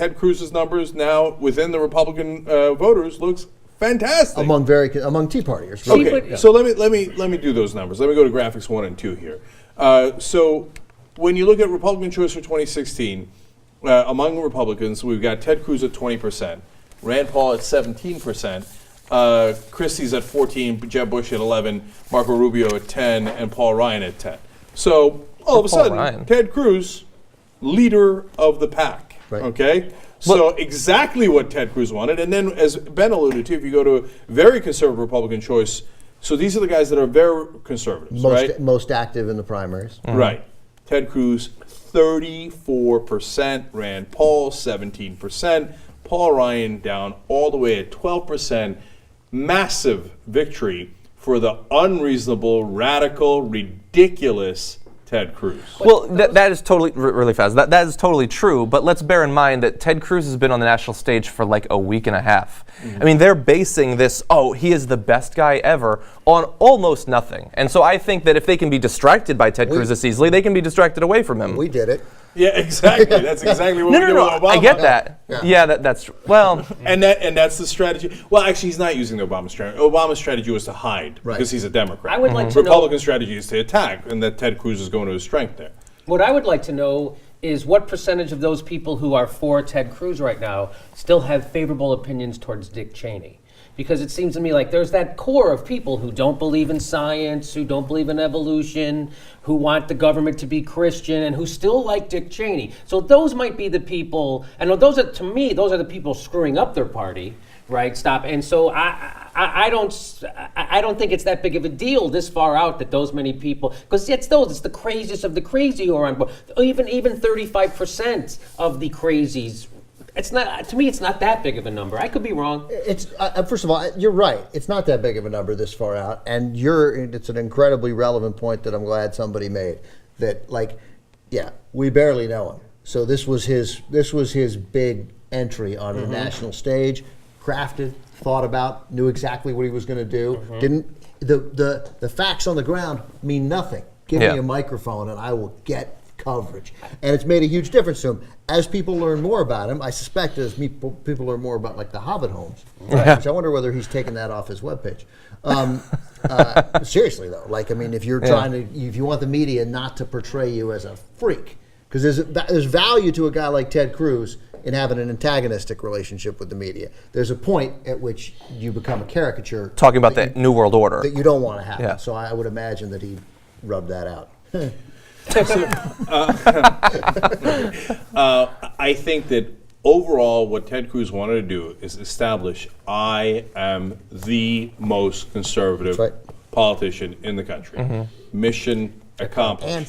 Ted Cruz's numbers now within the Republican voters looks fantastic among Tea Partiers. Right? Okay, so let me do those numbers. Let me go to graphics 1 and 2 here. So when you look at Republican choice for 2016, among Republicans, we've got Ted Cruz at 20%, Rand Paul at 17%, Christie's at 14%, Jeb Bush at 11%, Marco Rubio at 10%, and Paul Ryan at 10%. So all of a sudden, Ted Cruz, leader of the pack. Right. Okay. So exactly what Ted Cruz wanted, and then as Ben alluded to, if you go to a very conservative Republican choice, so these are the guys that are very conservative, right? Most active in the primaries. Mm-hmm. Right. Ted Cruz, 34%, Rand Paul, 17%, Paul Ryan down all the way at 12%. Massive victory for the unreasonable, radical, ridiculous Ted Cruz. Well, that is totally, really fast, that is totally true, but let's bear in mind that Ted Cruz has been on the national stage for like a week and a half. Mm-hmm. I mean, they're basing this, he is the best guy ever, on almost nothing. And so I think that if they can be distracted by Ted Cruz this easily, they can be distracted away from him. We did it. Yeah, exactly. That's exactly what we did with Obama. I get that. Yeah, that's true. Well, and that's the strategy. Well, actually, he's not using the Obama strategy. Obama's strategy was to hide because he's a Democrat. I would like to know. Republican strategy is to attack, and that Ted Cruz is going to his strength there. What I would like to know is what percentage of those people who are for Ted Cruz right now still have favorable opinions towards Dick Cheney? Because it seems to me like there's that core of people who don't believe in science, who don't believe in evolution, who want the government to be Christian, and who still like Dick Cheney. So those might be the people, and those are, to me, those are the people screwing up their party, right? And so I don't think it's that big of a deal this far out that those many people, because it's the craziest of the crazy who are on board. Even 35% of the crazies. It's not, to me, it's not that big of a number. I could be wrong. It's first of all, you're right. It's not that big of a number this far out, and it's an incredibly relevant point that I'm glad somebody made. That we barely know him. So this was his big entry on the national stage, crafted, thought about, knew exactly what he was going to do. The facts on the ground mean nothing. Give me a microphone and I will get coverage. And it's made a huge difference to him. As people learn more about him, I suspect as people learn more about like the Hobbit homes, which I wonder whether he's taken that off his webpage. Seriously though, if you're if you want the media not to portray you as a freak, because there's value to a guy like Ted Cruz in having an antagonistic relationship with the media. There's a point at which you become a caricature. Talking about the New World Order. That you don't want to have. Yeah. So I would imagine that he rubbed that out. I think that overall what Ted Cruz wanted to do is establish I am the most conservative politician in the country. Mission accomplished.